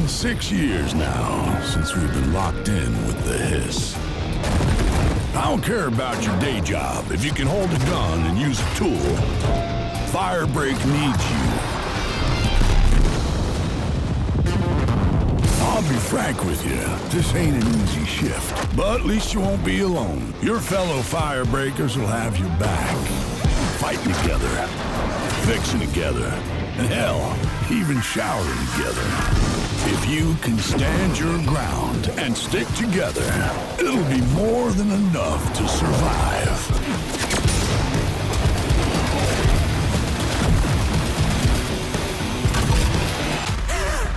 been 6 years now since we've been locked in with the hiss. I don't care about your day job. If you can hold a gun and use a tool, Firebreak needs you. I'll be frank with you, this ain't an easy shift, but at least you won't be alone. Your fellow Firebreakers will have your back. Fighting together, fixing together, and hell, even showering together. If you can stand your ground and stick together, it'll be more than enough to survive.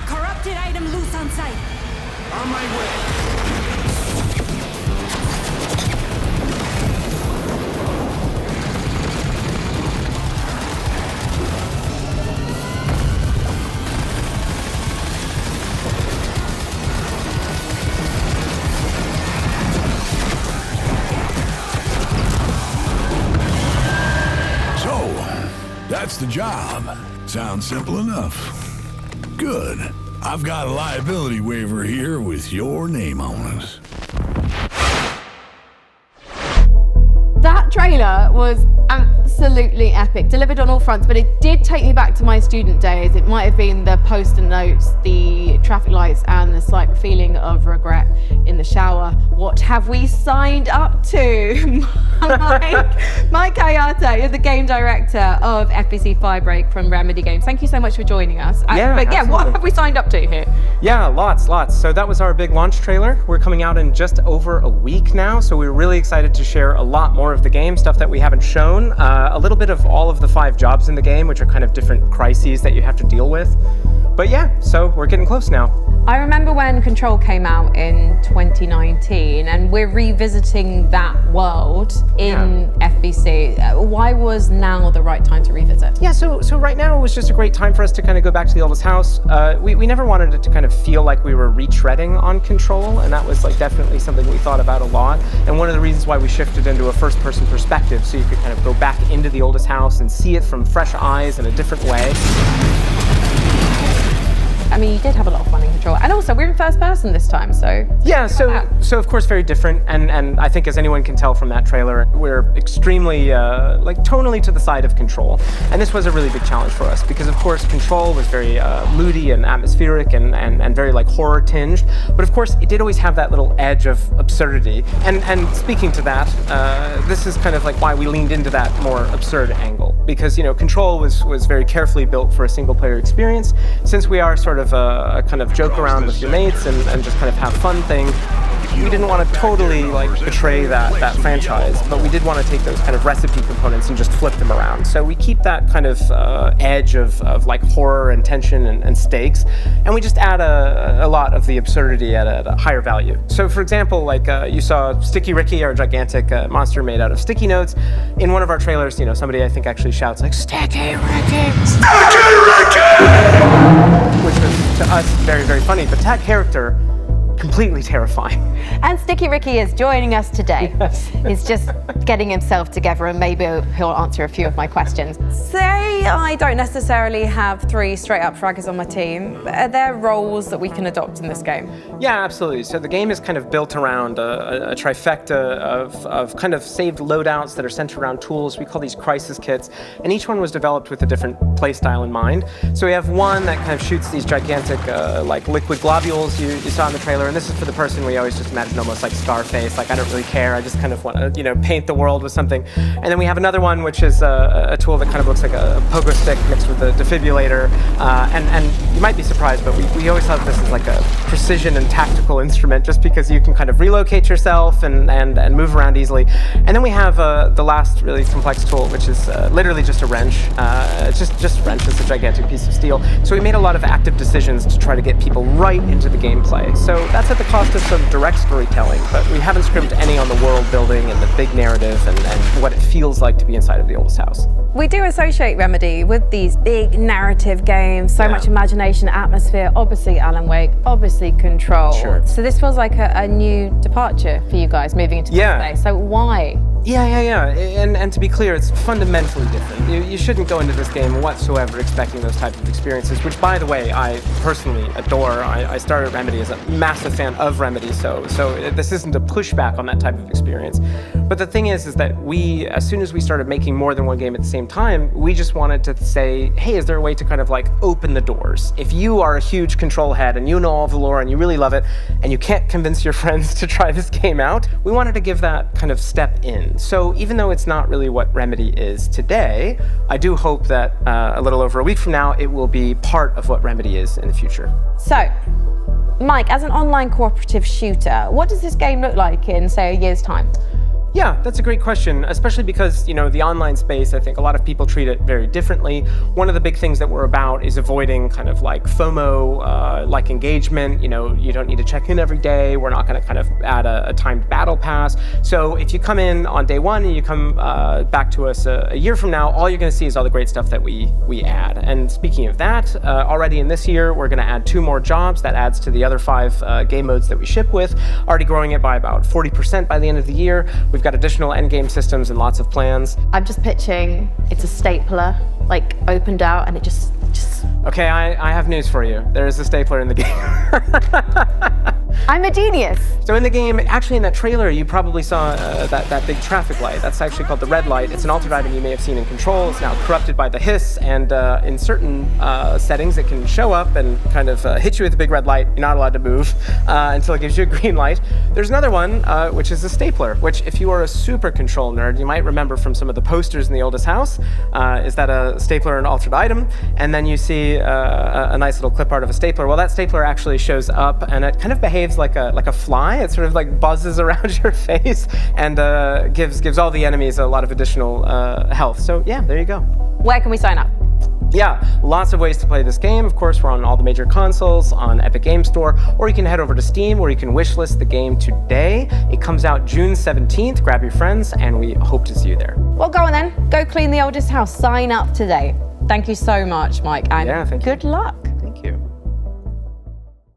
Corrupted item loose on site. On my way. That's the job. Sounds simple enough. Good. I've got a liability waiver here with your name on it. That trailer was absolutely epic, delivered on all fronts, but it did take me back to my student days. It might have been the post-it notes, the traffic lights, and the slight feeling of regret in the shower. What have we signed up to? Mike Kayatta, you're the Game Director of FBC Firebreak from Remedy Games. Thank you so much for joining us. What have we signed up to here? Yeah, lots. So that was our big launch trailer. We're coming out in just over a week now, so we're really excited to share a lot more of the game, stuff that we haven't shown, a little bit of all of the 5 jobs in the game, which are kind of different crises that you have to deal with. But yeah, so we're getting close now. I remember when Control came out in 2019, and we're revisiting that world in FBC. Why was now the right time to revisit? Yeah, so right now it was just a great time for us to kind of go back to the oldest house. We never wanted it to kind of feel like we were retreading on Control, and that was like definitely something we thought about a lot. And one of the reasons why we shifted into a first-person perspective, so you could kind of go back into the oldest house and see it from fresh eyes in a different way. I mean, you did have a lot of fun in Control, and also we're in first person this time, so... Yeah, so of course very different, and I think as anyone can tell from that trailer, we're extremely, like tonally to the side of Control. And this was a really big challenge for us, because of course Control was very moody and atmospheric and very like horror tinged, but of course it did always have that little edge of absurdity. And speaking to that, this is kind of like why we leaned into that more absurd angle, because, you know, Control was very carefully built for a single player experience. Since we are sort of a kind of joke around with your mates and just kind of have fun thing, we didn't want to totally like betray that franchise, but we did want to take those kind of recipe components and just flip them around. So we keep that kind of edge of like horror and tension and stakes, and we just add a lot of the absurdity at a higher value. So for example, like you saw Sticky Ricky, our gigantic monster made out of sticky notes. In one of our trailers, you know, somebody I think actually shouts like, "Sticky Ricky! Sticky Ricky!" Which was to us very, very funny, but that character, completely terrifying. And Sticky Ricky is joining us today. Yes. He's just getting himself together, and maybe he'll answer a few of my questions. Say I don't necessarily have 3 straight-up fraggers on my team. Are there roles that we can adopt in this game? Yeah, absolutely. So the game is kind of built around a trifecta of kind of saved loadouts that are centered around tools. We call these crisis kits, and each one was developed with a different playstyle in mind. So we have one that kind of shoots these gigantic like liquid globules you saw in the trailer. And this is for the person we always just imagine almost like Scarface, like I don't really care, I just kind of want to, you know, paint the world with something. And then we have another one which is a tool that kind of looks like a pogo stick mixed with a defibrillator. And you might be surprised, but we always thought this is like a precision and tactical instrument just because you can kind of relocate yourself and move around easily. And then we have the last really complex tool, which is literally just a wrench. It's just a wrench, it's a gigantic piece of steel. So we made a lot of active decisions to try to get people right into the gameplay. So that's at the cost of some direct storytelling, but we haven't scrimped any on the world building and the big narrative and what it feels like to be inside of the oldest house. We do associate Remedy with these big narrative games, so much imagination, atmosphere, obviously Alan Wake, obviously Control. Sure. So this feels like a new departure for you guys moving into this space. So why? Yeah. And to be clear, it's fundamentally different. You shouldn't go into this game whatsoever expecting those types of experiences, which, by the way, I personally adore. I started Remedy as a massive fan of Remedy, so this isn't a pushback on that type of experience. But the thing is that we, as soon as we started making more than one game at the same time, we just wanted to say, hey, is there a way to kind of like open the doors? If you are a huge Control head and you know all of the lore and you really love it, and you can't convince your friends to try this game out, we wanted to give that kind of step in. So even though it's not really what Remedy is today, I do hope that a little over a week from now, it will be part of what Remedy is in the future. So, Mike, as an online cooperative shooter, what does this game look like in, say, a year's time? Yeah, that's a great question, especially because, the online space, I think a lot of people treat it very differently. One of the big things that we're about is avoiding kind of like FOMO, like engagement. You don't need to check in every day. We're not going to kind of add a timed battle pass. So if you come in on day one and you come back to us a year from now, all you're going to see is all the great stuff that we add. And speaking of that, already in this year, we're going to add 2 more jobs. That adds to the other 5 game modes that we ship with, already growing it by about 40% by the end of the year. We've got additional endgame systems and lots of plans. I'm just pitching, it's a stapler, like opened out and it just... Okay, I have news for you. There is a stapler in the game. I'm a genius. So in the game, actually in that trailer, you probably saw that big traffic light. That's actually called the red light. It's an altered item you may have seen in Control. It's now corrupted by the hiss, and in certain settings, it can show up and kind of hit you with a big red light. You're not allowed to move until it gives you a green light. There's another one, which is a stapler, which if you are a super Control nerd, you might remember from some of the posters in the oldest house, is that a stapler and altered item, and then you see a nice little clip art of a stapler. Well, that stapler actually shows up, and it kind of behaves like a fly. It sort of like buzzes around your face and gives all the enemies a lot of additional health. So yeah, there you go. Where can we sign up? Yeah, lots of ways to play this game. Of course, we're on all the major consoles, on Epic Game Store, or you can head over to Steam where you can wishlist the game today. It comes out June 17th. Grab your friends, and we hope to see you there. Well, go on then. Go clean the oldest house. Sign up today. Thank you so much, Mike, and yeah, thank you. Good luck.